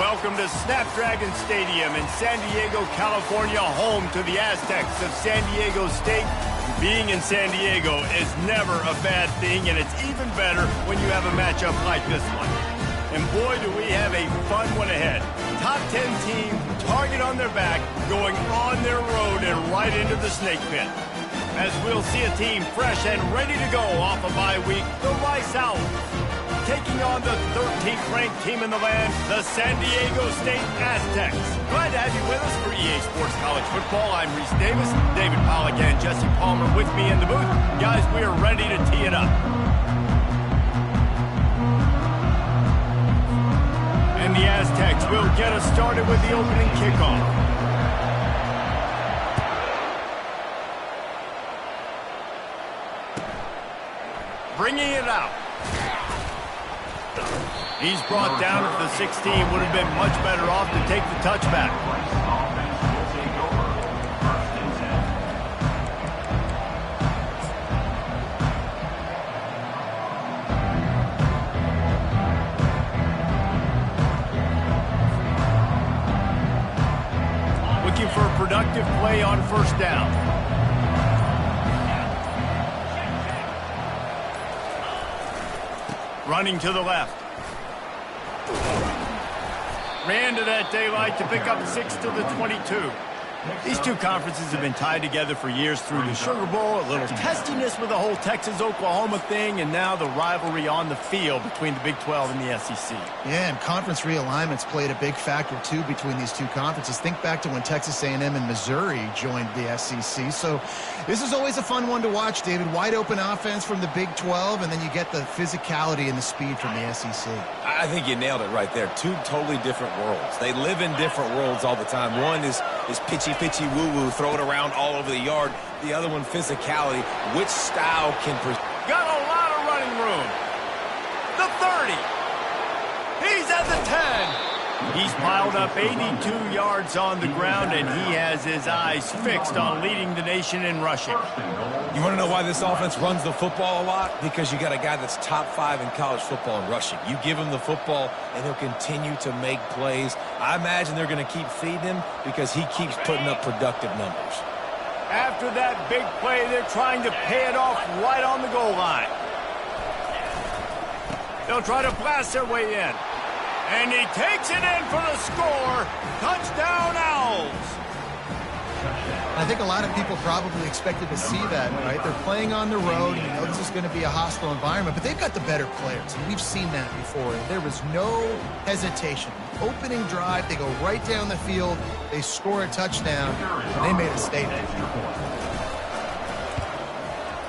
Welcome to Snapdragon Stadium in San Diego, California, home to the Aztecs of San Diego State. Being in San Diego is never a bad thing, and it's even better when you have a matchup like this one. And boy, do we have a fun one ahead. Top 10 team, target on their back, going on their road and right into the snake pit. As we'll see a team fresh and ready to go off a bye week, the Rice Owls. Taking on the 13th ranked team in the land, the San Diego State Aztecs. Glad to have you with us for EA Sports College Football. I'm Reese Davis, David Pollack and Jesse Palmer with me in the booth. Guys, we are ready to tee it up. And the Aztecs will get us started with the opening kickoff. Bringing it out. He's brought down at the 16. Would have been much better off to take the touchback. Looking for a productive play on first down. Running to the left. Ran to that daylight to pick up 6 to the 22. These two conferences have been tied together for years through the Sugar Bowl, a little testiness with the whole Texas-Oklahoma thing, and now the rivalry on the field between the Big 12 and the SEC. Yeah, and conference realignments played a big factor, too, between these two conferences. Think back to when Texas A&M and Missouri joined the SEC. So this is always a fun one to watch, David. Wide-open offense from the Big 12, and then you get the physicality and the speed from the SEC. I think you nailed it right there. Two totally different worlds. They live in different worlds all the time. One is pitchy, woo-woo, throw it around all over the yard. The other one, physicality. Which style can... Got a lot of running room. The 30. He's at the 10. He's piled up 82 yards on the ground, and he has his eyes fixed on leading the nation in rushing. You want to know why this offense runs the football a lot? Because you got a guy that's top 5 in college football in rushing. You give him the football, and he'll continue to make plays. I imagine they're going to keep feeding him because he keeps putting up productive numbers. After that big play, they're trying to pay it off right on the goal line. They'll try to blast their way in. And he takes it in for the score. Touchdown, Owls. I think a lot of people probably expected to see that, right? They're playing on the road, and you know this is going to be a hostile environment, but they've got the better players, and we've seen that before. There was no hesitation. Opening drive, they go right down the field, they score a touchdown, and they made a statement.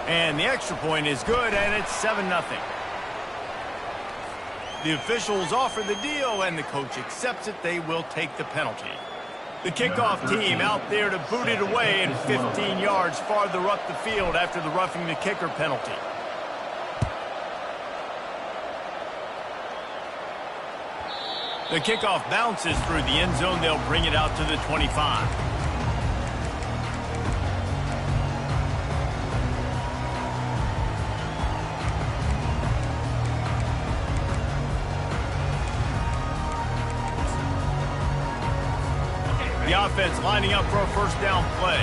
And the extra point is good, and it's 7-0. The officials offer the deal, and the coach accepts it. They will take the penalty. The kickoff team out there to boot it away and 15 yards farther up the field after the roughing the kicker penalty. The kickoff bounces through the end zone. They'll bring it out to the 25. The offense lining up for a first down play.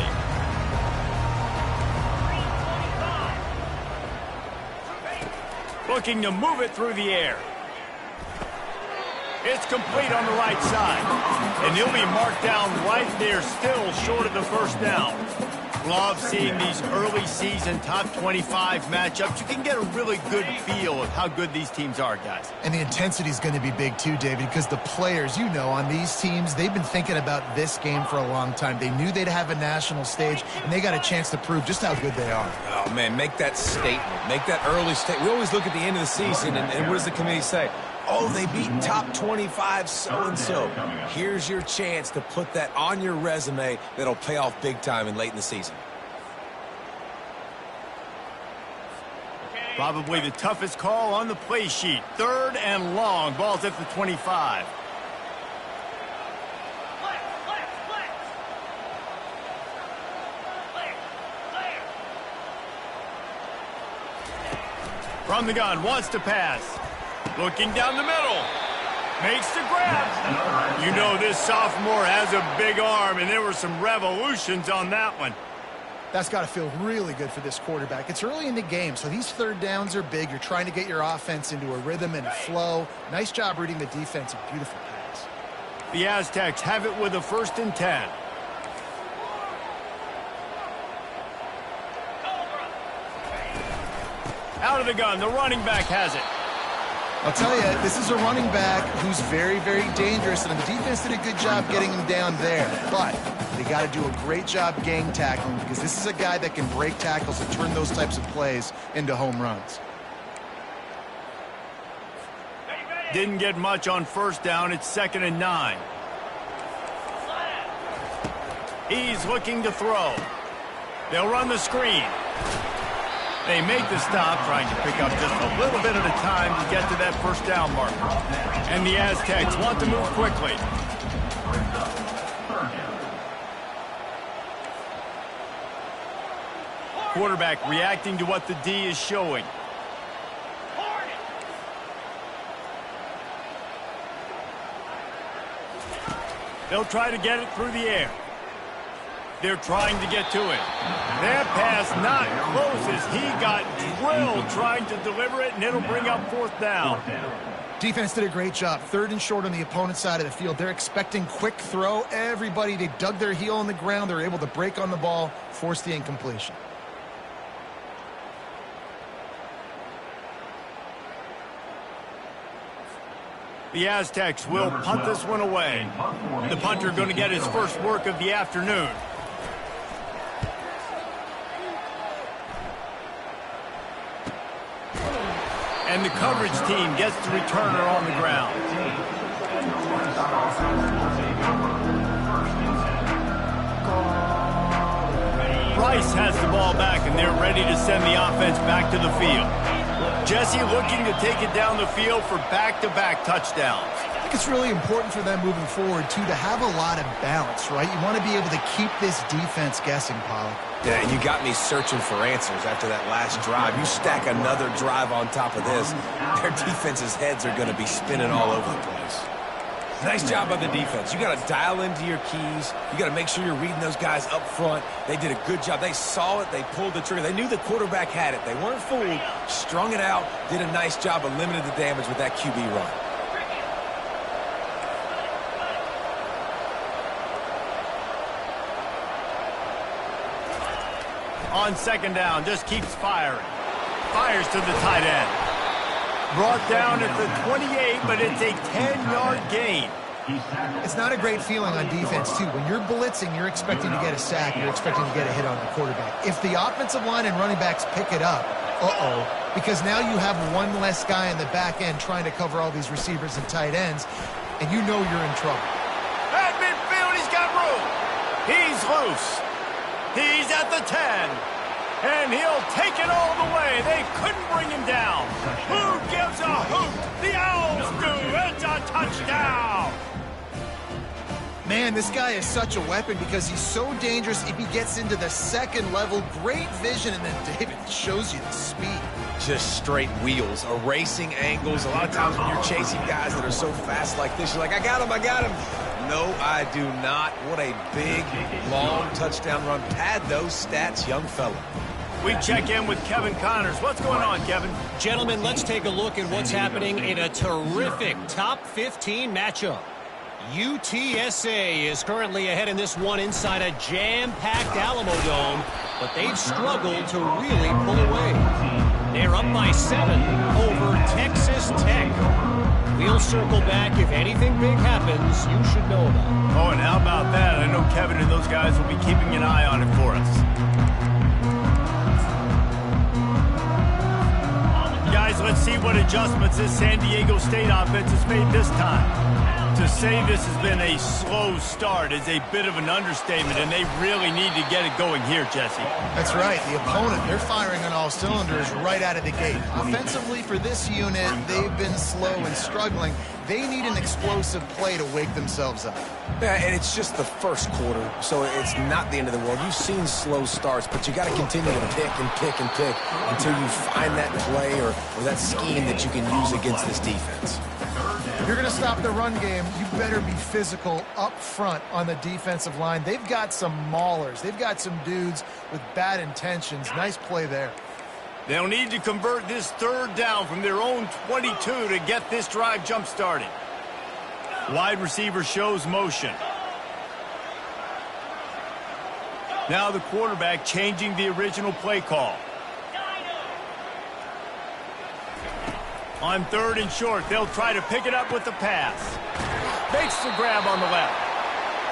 Looking to move it through the air. It's complete on the right side. And he'll be marked down right there, still short of the first down. Love seeing these early season top 25 matchups. You can get a really good feel of how good these teams are, guys. And the intensity is going to be big too, David, because the players, you know, on these teams, they've been thinking about this game for a long time. They knew they'd have a national stage, and they got a chance to prove just how good they are. Oh, man, make that statement. Make that early statement. We always look at the end of the season, and what does the committee say? Oh, they beat top 25 so-and-so. Here's your chance to put that on your resume that'll pay off big time and late in the season. Probably the toughest call on the play sheet. 3rd and long. Ball's at the 25. From the gun, wants to pass. Looking down the middle. Makes the grab. You know this sophomore has a big arm, and there were some revolutions on that one. That's got to feel really good for this quarterback. It's early in the game, so these third downs are big. You're trying to get your offense into a rhythm and a flow. Nice job reading the defense. A beautiful pass. The Aztecs have it with a 1st and 10. Out of the gun, the running back has it. I'll tell you, this is a running back who's very, very dangerous, and the defense did a good job getting him down there. But they got to do a great job gang tackling because this is a guy that can break tackles and turn those types of plays into home runs. Didn't get much on 1st down. It's 2nd and 9. He's looking to throw. They'll run the screen. They make the stop, trying to pick up just a little bit at a time to get to that 1st down marker. And the Aztecs want to move quickly. Quarterback reacting to what the D is showing. They'll try to get it through the air. They're trying to get to it. That pass not close as he got drilled trying to deliver it, and it'll bring up 4th down. Defense did a great job. 3rd and short on the opponent's side of the field. They're expecting quick throw. Everybody, they dug their heel on the ground. They're able to break on the ball, force the incompletion. The Aztecs will punt this one away. The punter going to get his first work of the afternoon. And the coverage team gets the returner on the ground. Rice has the ball back, and they're ready to send the offense back to the field. Jesse looking to take it down the field for back-to-back touchdowns. I think it's really important for them moving forward, too, to have a lot of balance, right? You want to be able to keep this defense guessing, Pollock. Yeah, and you got me searching for answers after that last drive. You stack another drive on top of this, their defense's heads are going to be spinning all over the place. Nice job by the defense. You got to dial into your keys. You got to make sure you're reading those guys up front. They did a good job. They saw it. They pulled the trigger. They knew the quarterback had it. They weren't fooled. Strung it out. Did a nice job of limiting the damage with that QB run. On 2nd down, just keeps firing. Fires to the tight end. Brought down at the 28, but it's a 10-yard gain. It's not a great feeling on defense, too. When you're blitzing, you're expecting to get a sack. You're expecting to get a hit on the quarterback. If the offensive line and running backs pick it up, because now you have one less guy in the back end trying to cover all these receivers and tight ends, and you know you're in trouble. At midfield, he's got room. He's loose. He's at the 10. And he'll take it all the way. They couldn't bring him down. Who gives a hoot? The Owls do. It's a touchdown. Man, this guy is such a weapon because he's so dangerous if he gets into the 2nd level. Great vision, and then David shows you the speed. Just straight wheels, erasing angles. A lot of times when you're chasing guys that are so fast like this, you're like, I got him, I got him. No, I do not. What a big, long touchdown run. Pad those stats, young fella. We check in with Kevin Connors. What's going on, Kevin? Gentlemen, let's take a look at what's happening in a terrific top 15 matchup. UTSA is currently ahead in this one inside a jam-packed Alamo Dome, but they've struggled to really pull away. They're up by 7 over Texas Tech. We'll circle back. If anything big happens, you should know about it. Oh, and how about that? I know Kevin and those guys will be keeping an eye on it for us. Guys, let's see what adjustments this San Diego State offense has made this time. To say this has been a slow start is a bit of an understatement, and they really need to get it going here, Jesse. That's right. The opponent, they're firing on all cylinders right out of the gate. Offensively, for this unit, they've been slow and struggling. They need an explosive play to wake themselves up. Yeah, and it's just the first quarter, so it's not the end of the world. You've seen slow starts, but you got to continue to pick and pick and pick until you find that play or that scheme that you can use against this defense. If you're going to stop the run game, you better be physical up front on the defensive line. They've got some maulers. They've got some dudes with bad intentions. Nice play there. They'll need to convert this third down from their own 22 to get this drive jump-started. Wide receiver shows motion. Now the quarterback changing the original play call. On 3rd and short, they'll try to pick it up with the pass. Makes the grab on the left.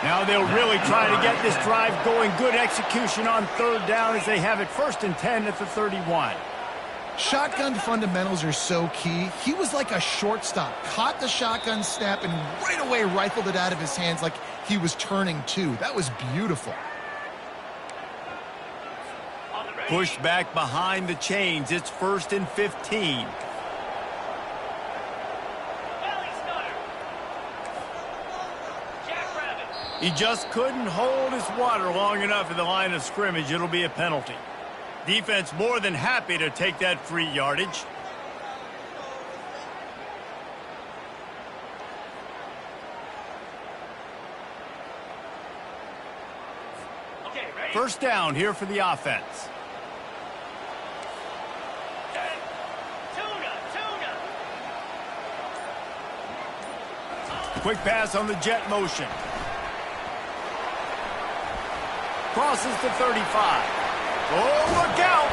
Now they'll really try to get this drive going. Good execution on 3rd down as they have it 1st and 10 at the 31. Shotgun fundamentals are so key. He was like a shortstop. Caught the shotgun snap and right away rifled it out of his hands like he was turning two. That was beautiful. Pushed back behind the chains. It's 1st and 15. He just couldn't hold his water long enough at the line of scrimmage. It'll be a penalty. Defense more than happy to take that free yardage. Okay, ready? 1st down here for the offense. Quick pass on the jet motion. Crosses the 35. Oh, look out!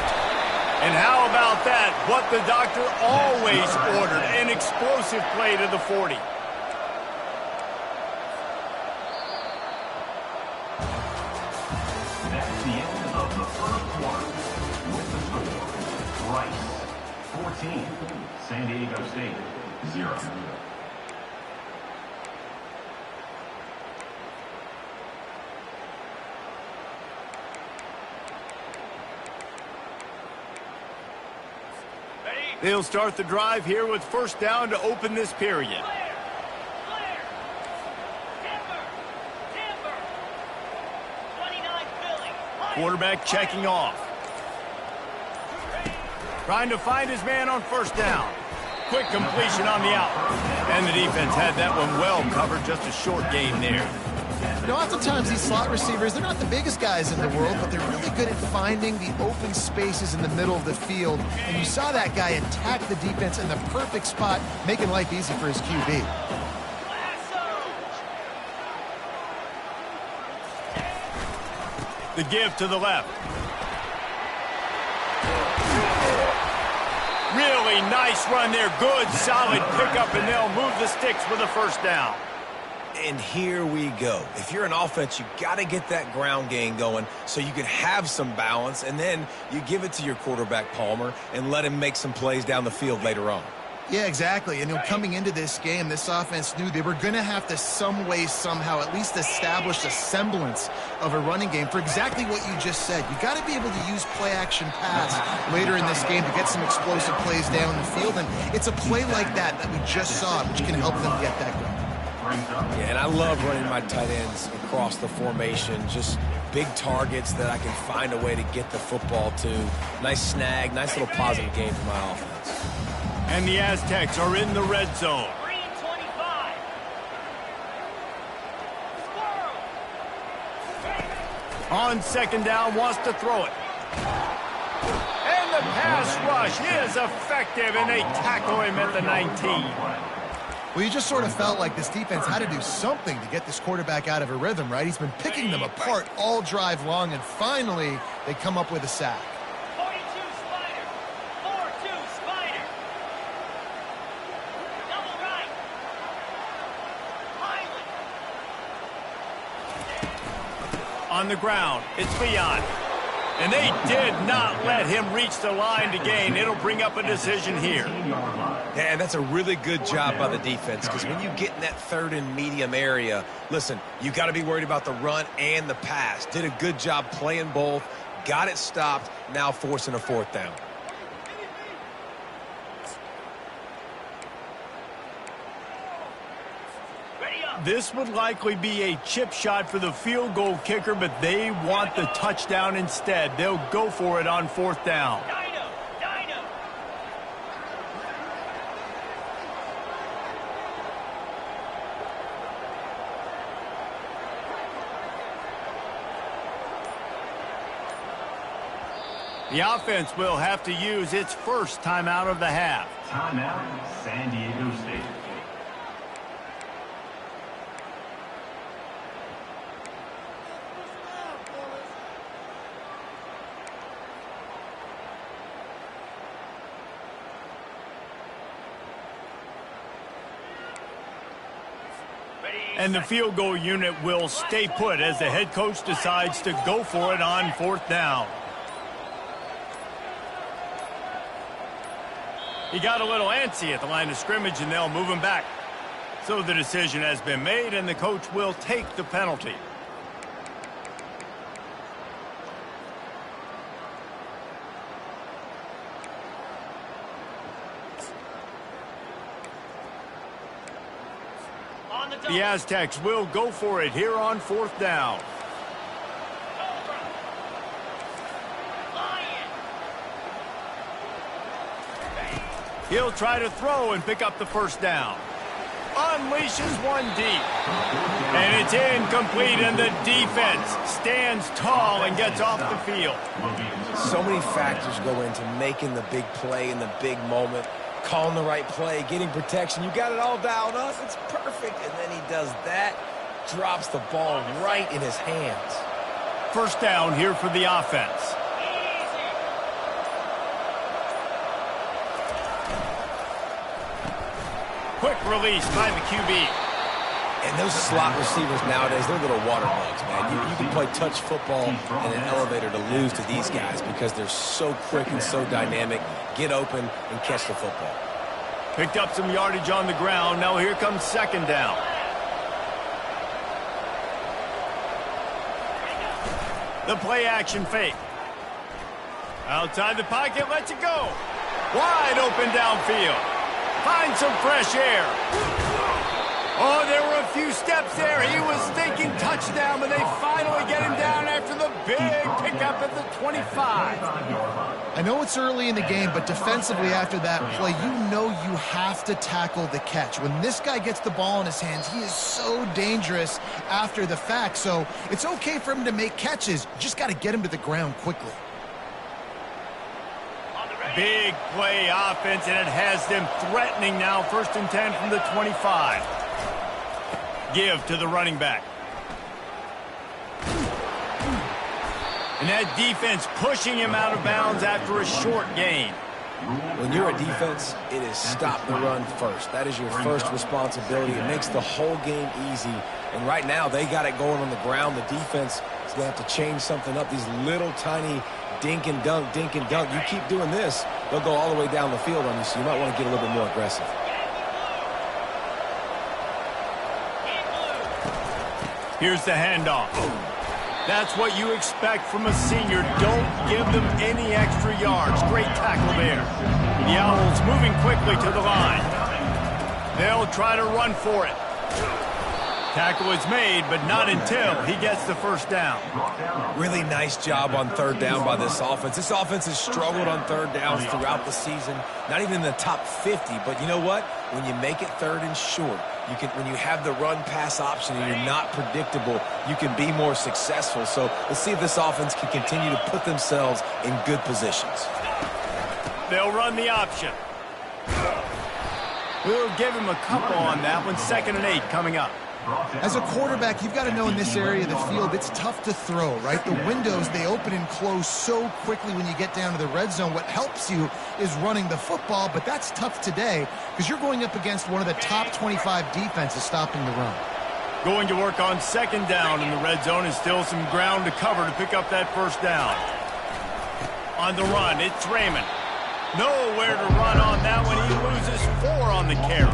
And how about that? What the doctor always ordered. An explosive play to the 40. That's the end of the 1st quarter. With the score, Rice 14, San Diego State 0. They'll start the drive here with 1st down to open this period. Quarterback checking off. Trying to find his man on 1st down. Quick completion on the out. And the defense had that one well covered. Just a short gain there. You know, oftentimes these slot receivers, they're not the biggest guys in the world, but they're really good at finding the open spaces in the middle of the field. And you saw that guy attack the defense in the perfect spot, making life easy for his QB. The give to the left. Really nice run there. Good, solid pickup, and they'll move the sticks with a 1st down. And here we go. If you're an offense, you got to get that ground game going so you can have some balance, and then you give it to your quarterback, Palmer, and let him make some plays down the field later on. Yeah, exactly. And coming into this game, this offense knew they were going to have to some way, somehow, at least establish a semblance of a running game for exactly what you just said. You got to be able to use play-action pass later in this game to get some explosive plays down the field. And it's a play like that we just saw, which can help them get that going. Yeah, and I love running my tight ends across the formation. Just big targets that I can find a way to get the football to. Nice snag, nice little positive game for my offense. And the Aztecs are in the red zone. 3:25. On 2nd down, wants to throw it. And the pass rush is effective, and they tackle him at the 19. Well, you just sort of felt like this defense had to do something to get this quarterback out of a rhythm, right? He's been picking them apart all drive long, and finally they come up with a sack. 42 Spider. 4-2 Spider. Double right. Highland. On the ground, it's Leon. And they did not let him reach the line to gain. It'll bring up a decision here. Yeah, and that's a really good job by the defense, because when you get in that 3rd and medium area, listen, you got to be worried about the run and the pass. Did a good job playing both, got it stopped, now forcing a 4th down. This would likely be a chip shot for the field goal kicker, but they want the touchdown instead. They'll go for it on 4th down. Dino. The offense will have to use its first timeout of the half. Timeout, San Diego State. And the field goal unit will stay put as the head coach decides to go for it on 4th down. He got a little antsy at the line of scrimmage, and they'll move him back. So the decision has been made, and the coach will take the penalty. The Aztecs will go for it here on 4th down. He'll try to throw and pick up the first down. Unleashes one deep. And it's incomplete, and the defense stands tall and gets off the field. So many factors go into making the big play in the big moment. Calling the right play, getting protection. You got it all dialed up. It's perfect. And then he does that, drops the ball right in his hands. First down here for the offense. Quick release by the QB. And those slot receivers nowadays, they're little water bugs, man. You can play touch football in an elevator to lose to these guys because they're so quick and so dynamic. Get open and catch the football. Picked up some yardage on the ground. Now here comes 2nd down. The play action fake. Outside the pocket, lets it go. Wide open downfield. Find some fresh air. Oh, there were a few steps there. He was thinking touchdown, but they finally get him down after the big pickup at the 25. I know it's early in the game, but defensively after that play, you know you have to tackle the catch. When this guy gets the ball in his hands, he is so dangerous after the fact. So it's okay for him to make catches. You just got to get him to the ground quickly. Big play offense, and it has them threatening now. 1st and 10 from the 25. Give to the running back. And that defense pushing him out of bounds after a short gain. When you're a defense, it is stop the run first. That is your first responsibility. It makes the whole game easy. And right now, they got it going on the ground. The defense is going to have to change something up. These little tiny dink and dunk, dink and dunk. You keep doing this, they'll go all the way down the field on you, so you might want to get a little bit more aggressive. Here's the handoff. That's what you expect from a senior. Don't give them any extra yards. Great tackle there. The Owls moving quickly to the line. They'll try to run for it. Tackle is made, but not until he gets the first down. Really nice job on 3rd down by this offense. This offense has struggled on 3rd downs throughout the season. Not even in the top 50, but you know what? When you make it 3rd and short, when you have the run-pass option and you're not predictable, you can be more successful. So let's see if this offense can continue to put themselves in good positions. They'll run the option. We'll give him a couple on that one. 2nd and 8 coming up. As a quarterback, you've got to know in this area of the field, it's tough to throw, right? The windows, they open and close so quickly when you get down to the red zone. What helps you is running the football, but that's tough today because you're going up against one of the top 25 defenses stopping the run. Going to work on 2nd down in the red zone, and still some ground to cover to pick up that first down. On the run, it's Raymond. Nowhere to run on that one. He loses 4 on the carry.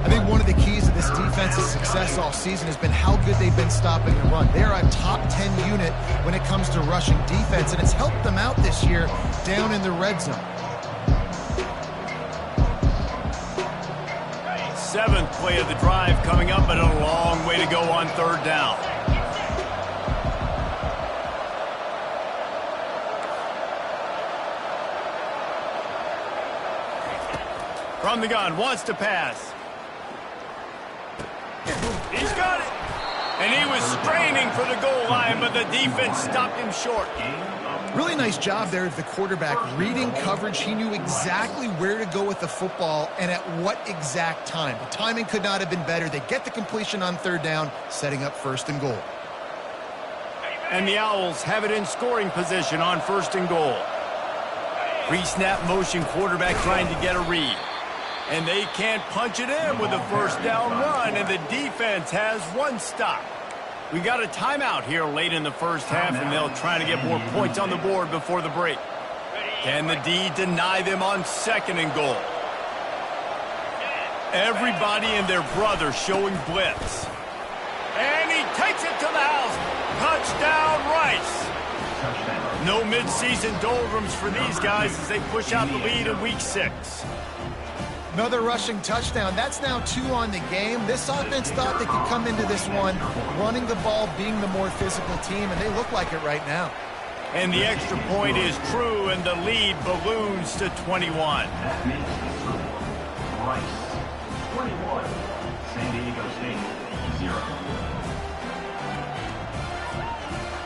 I think one of the keys to this defense's success all season has been how good they've been stopping the run. They're a top 10 unit when it comes to rushing defense, and it's helped them out this year down in the red zone. 7th play of the drive coming up, but a long way to go on 3rd down. From the gun, wants to pass. He's got it. And he was straining for the goal line, but the defense stopped him short. Really nice job there of the quarterback reading coverage. He knew exactly where to go with the football and at what exact time. The timing could not have been better. They get the completion on third down, setting up first and goal. And the Owls have it in scoring position on first and goal. Pre-snap motion quarterback trying to get a read. And they can't punch it in with a first down run, and the defense has one stop. We got a timeout here late in the first half, and they'll try to get more points on the board before the break. Can the D deny them on second and goal? Everybody and their brother showing blitz. And he takes it to the house. Touchdown, Rice. No midseason doldrums for these guys as they push out the lead in Week 6. Another rushing touchdown. That's now 2 on the game. This offense thought they could come into this one running the ball, being the more physical team, and they look like it right now. And the extra point is true, and the lead balloons to 21. That makes the score. Rice, 21. San Diego State, 0.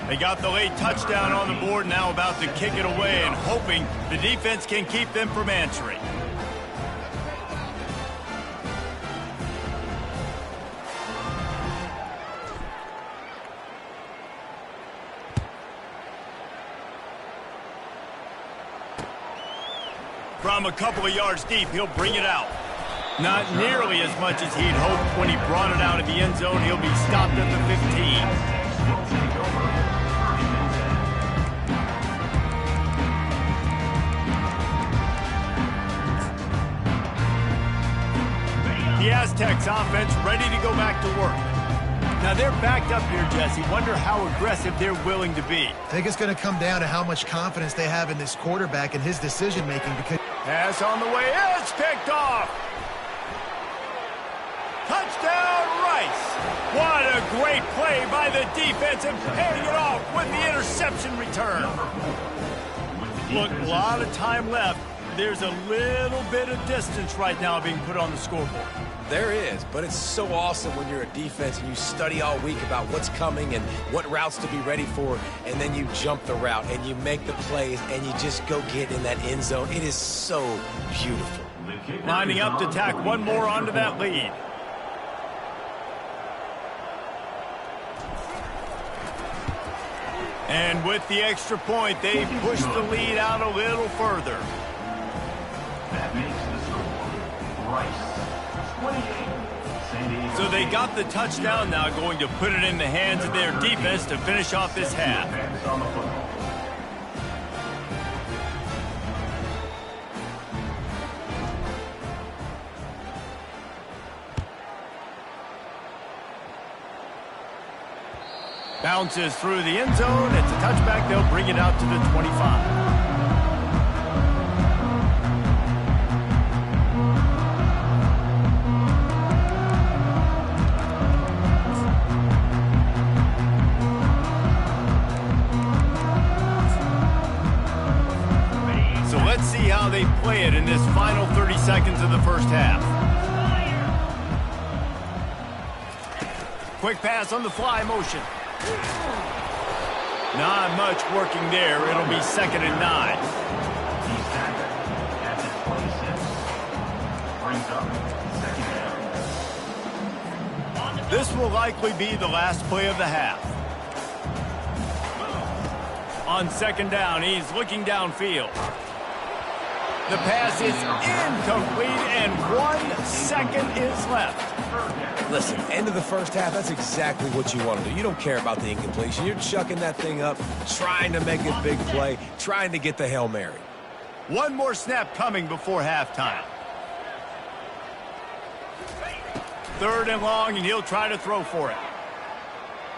They got the late touchdown on the board, now about to kick it away and hoping the defense can keep them from answering. From a couple of yards deep, he'll bring it out. Not nearly as much as he'd hoped when he brought it out of the end zone. He'll be stopped at the 15. The Aztecs offense ready to go back to work. Now they're backed up here, Jesse. Wonder how aggressive they're willing to be. I think it's going to come down to how much confidence they have in this quarterback and his decision-making, because pass on the way. It's picked off. Touchdown, Rice. What a great play by the defense and paying it off with the interception return. Look, a lot of time left. There's a little bit of distance right now being put on the scoreboard. There is, but it's so awesome when you're a defense and you study all week about what's coming and what routes to be ready for, and then you jump the route and you make the plays and you just go get in that end zone. It is so beautiful. Lining up to tack one more onto that lead. And with the extra point, they push the lead out a little further. That makes the score. Rice, 28. San Diego. So they got the touchdown, now going to put it in the hands of their defense to finish off this half. Defense on the football. Bounces through the end zone. It's a touchback. They'll bring it out to the 25. So let's see how they play it in this final 30 seconds of the first half. Quick pass on the fly motion. Not much working there. It'll be 2nd and 9. He's tackled at the 26. Brings up 2nd down. This will likely be the last play of the half. On 2nd down, he's looking downfield. The pass is incomplete, and 1 second is left. Listen, end of the first half, that's exactly what you want to do. You don't care about the incompletion. You're chucking that thing up, trying to make a big play, trying to get the Hail Mary. One more snap coming before halftime. 3rd and long, and he'll try to throw for it.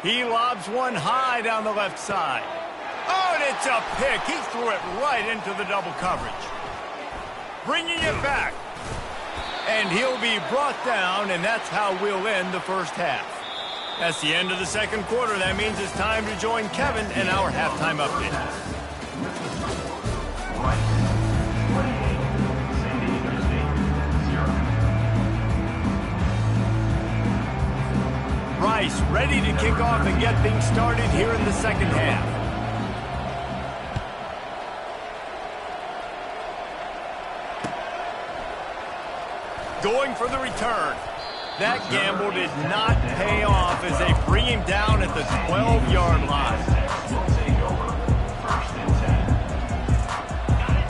He lobs one high down the left side. Oh, and it's a pick. He threw it right into the double coverage. Bringing it back. And he'll be brought down, and that's how we'll end the first half. That's the end of the second quarter. That means it's time to join Kevin in our halftime update. Rice, 28. San Diego State, 0. Rice ready to kick off and get things started here in the second half. Going for the return. That gamble did not pay off as they bring him down at the 12-yard line.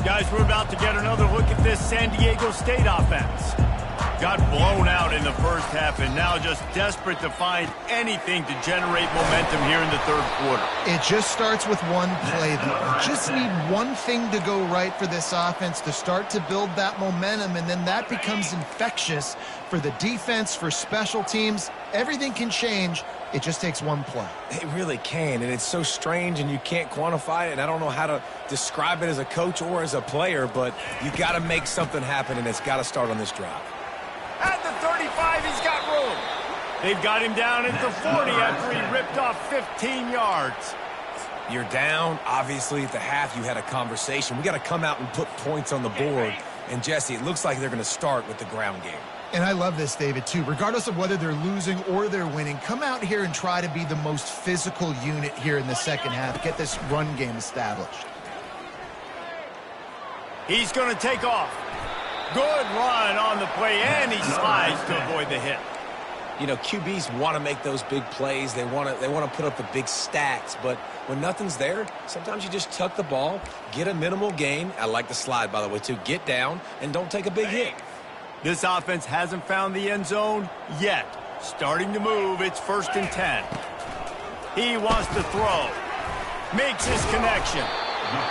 Guys, we're about to get another look at this San Diego State offense. Got blown out in the first half and now just desperate to find anything to generate momentum here in the third quarter. It just starts with one play, though. You just need one thing to go right for this offense to start to build that momentum, and then that becomes infectious for the defense, for special teams. Everything can change. It just takes one play. It really can, and it's so strange, and you can't quantify it, and I don't know how to describe it as a coach or as a player, but you got to make something happen, and it's got to start on this drive. At the 35, he's got room. They've got him down at the 40 after he ripped off 15 yards. You're down. Obviously, at the half, you had a conversation. We got to come out and put points on the board. And, Jesse, it looks like they're going to start with the ground game. And I love this, David, too. Regardless of whether they're losing or they're winning, come out here and try to be the most physical unit here in the second half. Get this run game established. He's going to take off. Good run on the play, and he slides to avoid the hit. You know, QBs want to make those big plays. They want to put up the big stats. But when nothing's there, sometimes you just tuck the ball, get a minimal gain. I like the slide, by the way, too. Get down and don't take a big hit. This offense hasn't found the end zone yet. Starting to move. It's 1st and 10. He wants to throw. Makes his connection.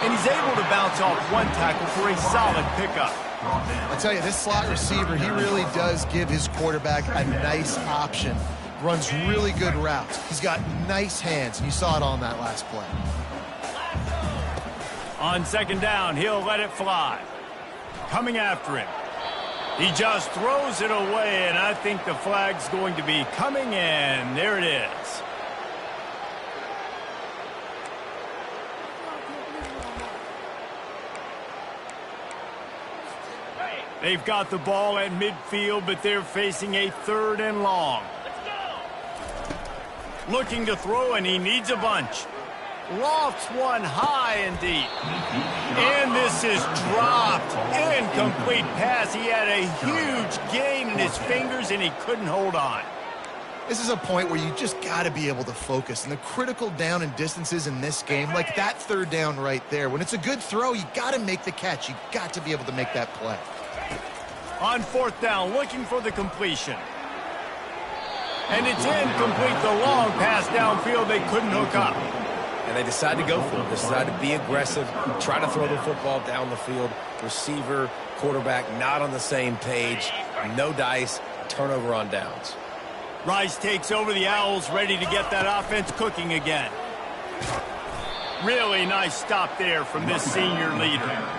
And he's able to bounce off one tackle for a solid pickup. I tell you, this slot receiver, he really does give his quarterback a nice option. Runs really good routes. He's got nice hands, and you saw it on that last play. On 2nd down, he'll let it fly. Coming after him. He just throws it away, and I think the flag's going to be coming in. There it is. They've got the ball at midfield, but they're facing a 3rd and long. Looking to throw, and he needs a bunch. Lofts one high and deep. And this is dropped. Incomplete pass. He had a huge gain in his fingers, and he couldn't hold on. This is a point where you just got to be able to focus. And the critical down and distances in this game, like that 3rd down right there, when it's a good throw, you got to make the catch. You got to be able to make that play. On 4th down, looking for the completion. And it's incomplete. The long pass downfield, they couldn't hook up. And they decide to go for it. They decide to be aggressive, try to throw the football down the field. Receiver, quarterback, not on the same page. No dice, turnover on downs. Rice takes over the Owls, ready to get that offense cooking again. Really nice stop there from this senior leader.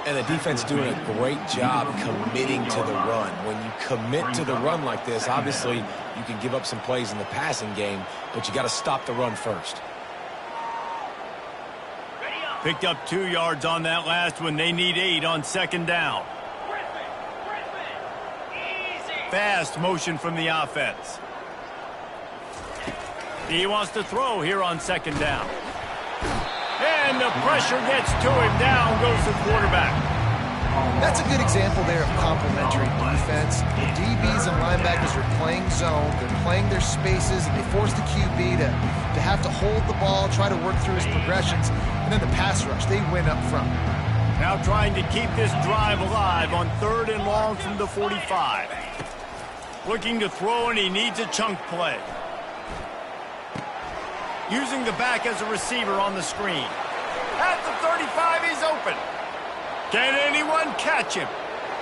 And the defense doing a great job committing to the run. When you commit to the run like this, obviously you can give up some plays in the passing game, but you got to stop the run first. Picked up 2 yards on that last one. They need 8 on 2nd down. Fast motion from the offense. He wants to throw here on 2nd down. And the pressure gets to him. Down goes the quarterback. That's a good example there of complementary defense. The DBs and linebackers are playing zone. They're playing their spaces, and they force the QB to have to hold the ball, try to work through his progressions. And then the pass rush, they win up front. Now trying to keep this drive alive on 3rd and long from the 45. Looking to throw, and he needs a chunk play. Using the back as a receiver on the screen. At the 35, he's open. Can anyone catch him?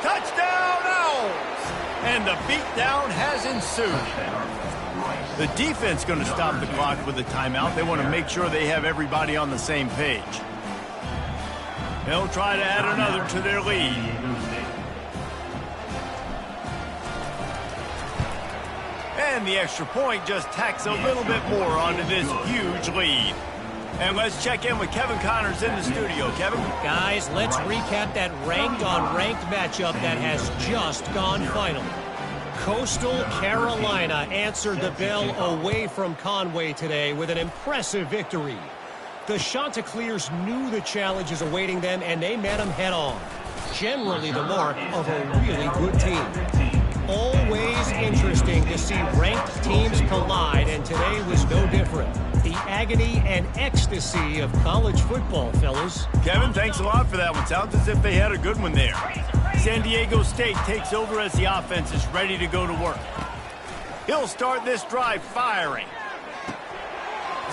Touchdown, Owls! And the beatdown has ensued. The defense going to stop the clock with a timeout. They want to make sure they have everybody on the same page. They'll try to add another to their lead. And the extra point just tacks a little bit more onto this huge lead. And let's check in with Kevin Connors in the studio. Kevin? Guys, let's recap that ranked-on-ranked matchup that has just gone final. Coastal Carolina answered the bell away from Conway today with an impressive victory. The Chanticleers knew the challenges awaiting them, and they met them head-on. Generally the mark of a really good team. Always interesting to see ranked teams collide, and today was no different. The agony and ecstasy of college football, fellas. Kevin, thanks a lot for that one. Sounds as if they had a good one there. San Diego State takes over as the offense is ready to go to work. He'll start this drive firing.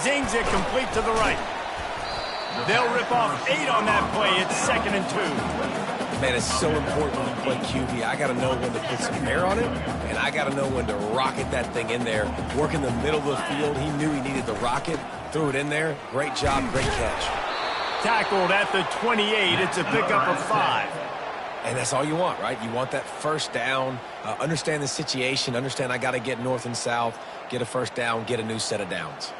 Zings it complete to the right. They'll rip off 8 on that play. It's 2nd and 2. Man, it's so important when you play QB. I got to know when to put some air on it, and I got to know when to rocket that thing in there. Work in the middle of the field. He knew he needed to rocket, threw it in there. Great job, great catch. Tackled at the 28. It's a pickup of 5. And that's all you want, right? You want that first down, understand the situation, understand I got to get north and south, get a first down, get a new set of downs.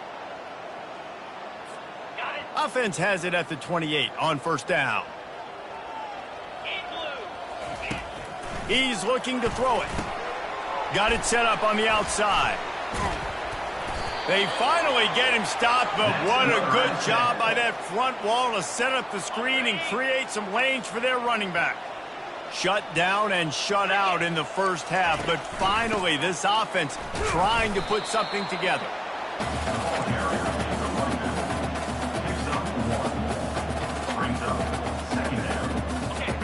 Offense has it at the 28 on first down. He's looking to throw it. Got it set up on the outside. They finally get him stopped, but what a good job by that front wall to set up the screen and create some lanes for their running back. Shut down and shut out in the first half, but finally this offense trying to put something together.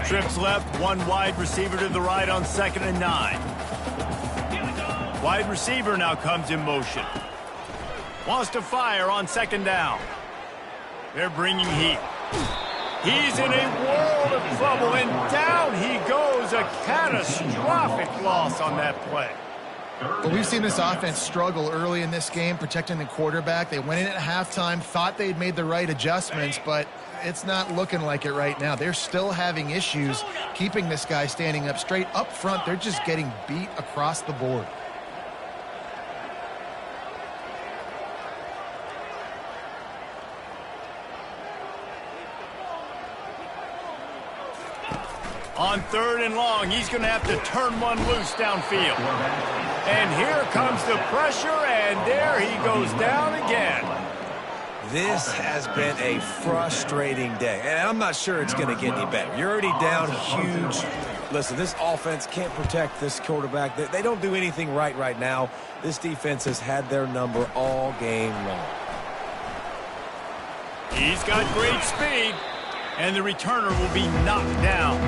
Trips left, one wide receiver to the right on 2nd and 9. Wide receiver now comes in motion. Wants to fire on 2nd down. They're bringing heat. He's in a world of trouble, and down he goes. A catastrophic loss on that play. Well, we've seen this offense struggle early in this game, protecting the quarterback. They went in at halftime, thought they'd made the right adjustments, but it's not looking like it right now. They're still having issues keeping this guy standing up straight. Up front, they're just getting beat across the board. On 3rd and long, he's going to have to turn one loose downfield. And here comes the pressure, and there he goes down again. This has been a frustrating day, and I'm not sure it's going to get any better. You're already down huge. Listen, this offense can't protect this quarterback. They don't do anything right now. This defense has had their number all game long. He's got great speed, and the returner will be knocked down.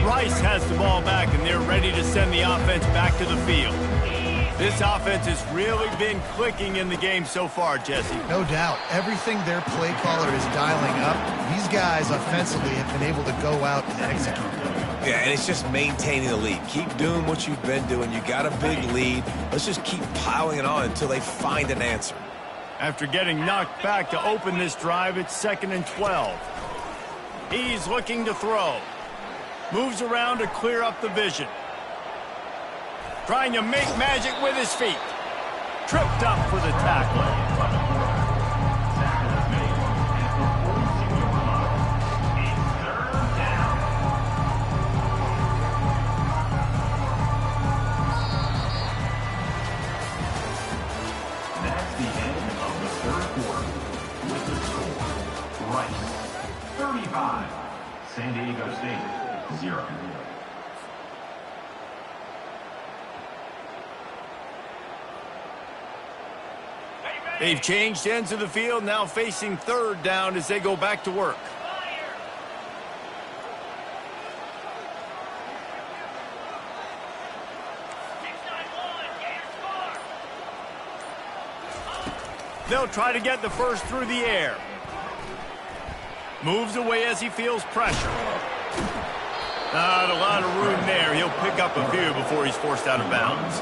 Rice has the ball back, and they're ready to send the offense back to the field. This offense has really been clicking in the game so far, Jesse. No doubt. Everything their play caller is dialing up, these guys offensively have been able to go out and execute. Yeah, and it's just maintaining the lead. Keep doing what you've been doing. You got a big lead. Let's just keep piling it on until they find an answer. After getting knocked back to open this drive, it's 2nd and 12. He's looking to throw. Moves around to clear up the vision. Trying to make magic with his feet. Tripped up for the tackle. That's the end of the 3rd quarter. With the score, Rice 35, San Diego State 0. They've changed ends of the field, now facing 3rd down as they go back to work. They'll try to get the first through the air. Moves away as he feels pressure. Not a lot of room there. He'll pick up a few before he's forced out of bounds.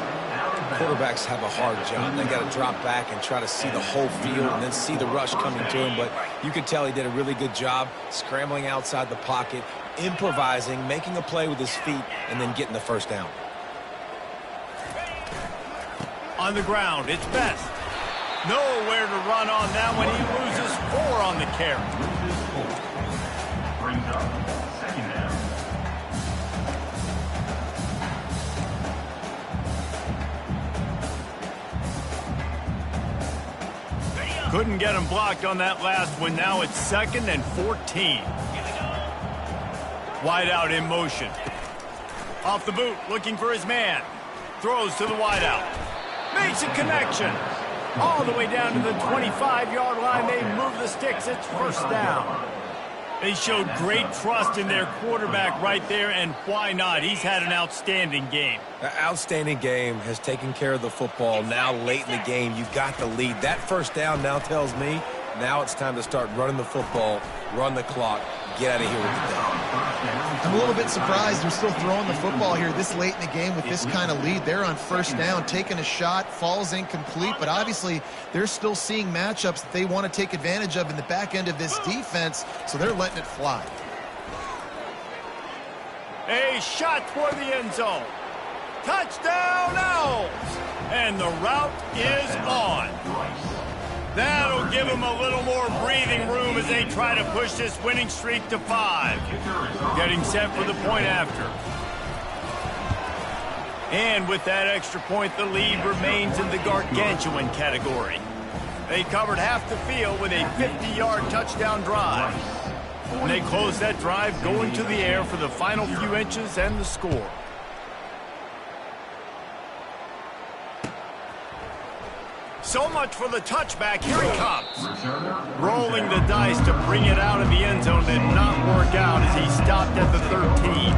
Quarterbacks have a hard job. They got to drop back and try to see the whole field and then see the rush coming to him. But you could tell he did a really good job scrambling outside the pocket, improvising, making a play with his feet, and then getting the first down. On the ground, it's Best. Nowhere to run on that one. He loses 4 on the carry. Brings up second down. Couldn't get him blocked on that last one. Now it's 2nd and 14. Wide out in motion. Off the boot, looking for his man. Throws to the wide out. Makes a connection. All the way down to the 25-yard line. They move the sticks. It's first down. They showed great trust in their quarterback right there, and why not? He's had an outstanding game. An outstanding game, has taken care of the football. Now late in the game, you got the lead. That first down now tells me now it's time to start running the football, run the clock, get out of here with the day. I'm a little bit surprised they're still throwing the football here this late in the game with this kind of lead. They're on first down, taking a shot, falls incomplete, but obviously they're still seeing matchups that they want to take advantage of in the back end of this defense, so they're letting it fly. A shot for the end zone. Touchdown Owls! And the route is on. That'll give them a little more breathing room as they try to push this winning streak to 5. Getting set for the point after. And with that extra point, the lead remains in the gargantuan category. They covered half the field with a 50-yard touchdown drive. And they close that drive going to the air for the final few inches and the score. So much for the touchback. Here he comes. Rolling the dice to bring it out of the end zone did not work out as he stopped at the 13.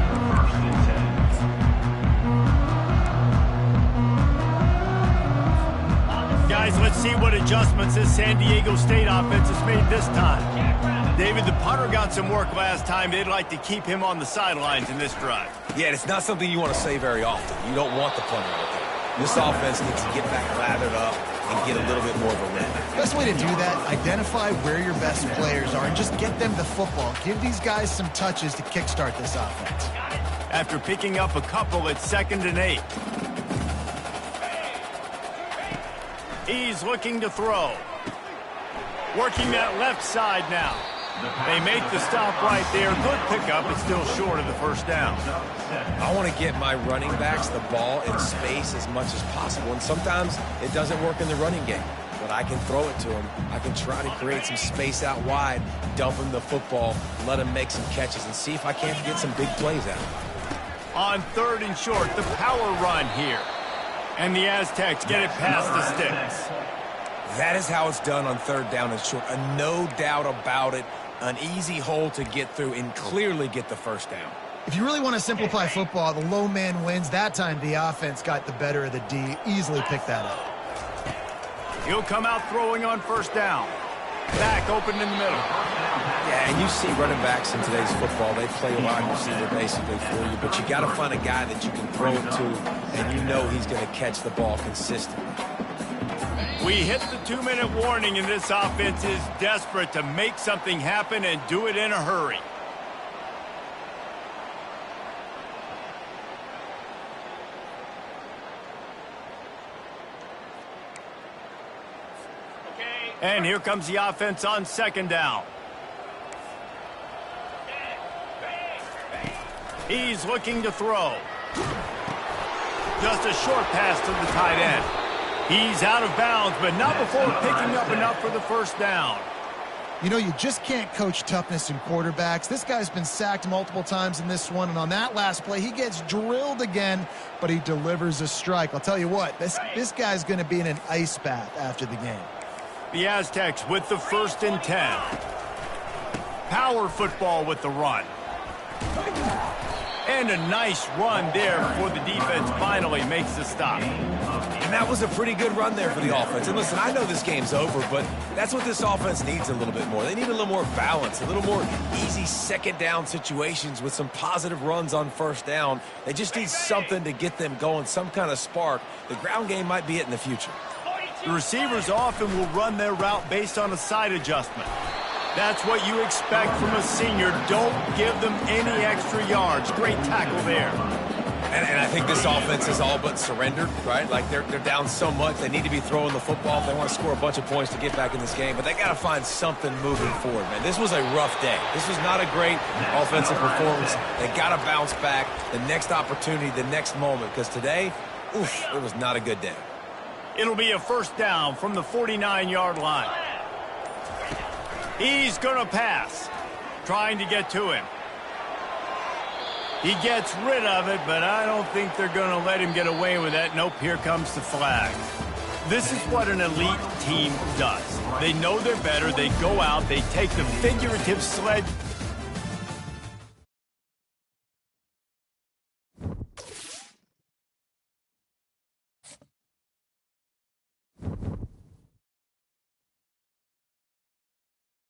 Guys, let's see what adjustments this San Diego State offense has made this time. David, the punter got some work last time. They'd like to keep him on the sidelines in this drive. Yeah, it's not something you want to say very often. You don't want the punter out there. This offense needs to get back lathered up and get a little bit more of a rhythm. Best way to do that, identify where your best players are and just get them the football. Give these guys some touches to kickstart this offense. After picking up a couple, it's 2nd and 8. He's looking to throw. Working that left side now. They make the stop right there. Good pickup, but still short of the first down. I want to get my running backs the ball in space as much as possible, and sometimes it doesn't work in the running game. But I can throw it to them. I can try to create some space out wide, dump him the football, let him make some catches, and see if I can't get some big plays out of him. On 3rd and short, the power run here. And the Aztecs get it past the sticks. That is how it's done on 3rd down and short. No doubt about it. An easy hole to get through and clearly get the first down. If you really want to simplify football, the low man wins. That time the offense got the better of the D. Easily picked that up. He'll come out throwing on first down. Back open in the middle. Yeah, and you see running backs in today's football, they play wide receiver basically for you, but you got to find a guy that you can throw it to, and you know he's going to catch the ball consistently. We hit the 2-minute warning, and this offense is desperate to make something happen and do it in a hurry. And here comes the offense on 2nd down. He's looking to throw. Just a short pass to the tight end. He's out of bounds, but not before picking up enough for the first down. You know, you just can't coach toughness in quarterbacks. This guy's been sacked multiple times in this one, and on that last play, he gets drilled again, but he delivers a strike. I'll tell you what, this guy's going to be in an ice bath after the game. The Aztecs with the 1st and 10. Power football with the run. And a nice run there before the defense finally makes the stop. And that was a pretty good run there for the offense. And listen, I know this game's over, but that's what this offense needs a little bit more. They need a little more balance, a little more easy 2nd down situations with some positive runs on 1st down. They just need something to get them going, some kind of spark. The ground game might be it in the future. The receivers often will run their route based on a side adjustment. That's what you expect from a senior. Don't give them any extra yards. Great tackle there. And I think this offense is all but surrendered, right? Like they're down so much. They need to be throwing the football if they want to score a bunch of points to get back in this game. But they got to find something moving forward, man. This was a rough day. This was not a great offensive performance. They got to bounce back the next opportunity, the next moment. Because today, oof, it was not a good day. It'll be a first down from the 49-yard line. He's going to pass, trying to get to him. He gets rid of it, but I don't think they're going to let him get away with that. Nope, here comes the flag. This is what an elite team does. They know they're better. They go out. They take the figurative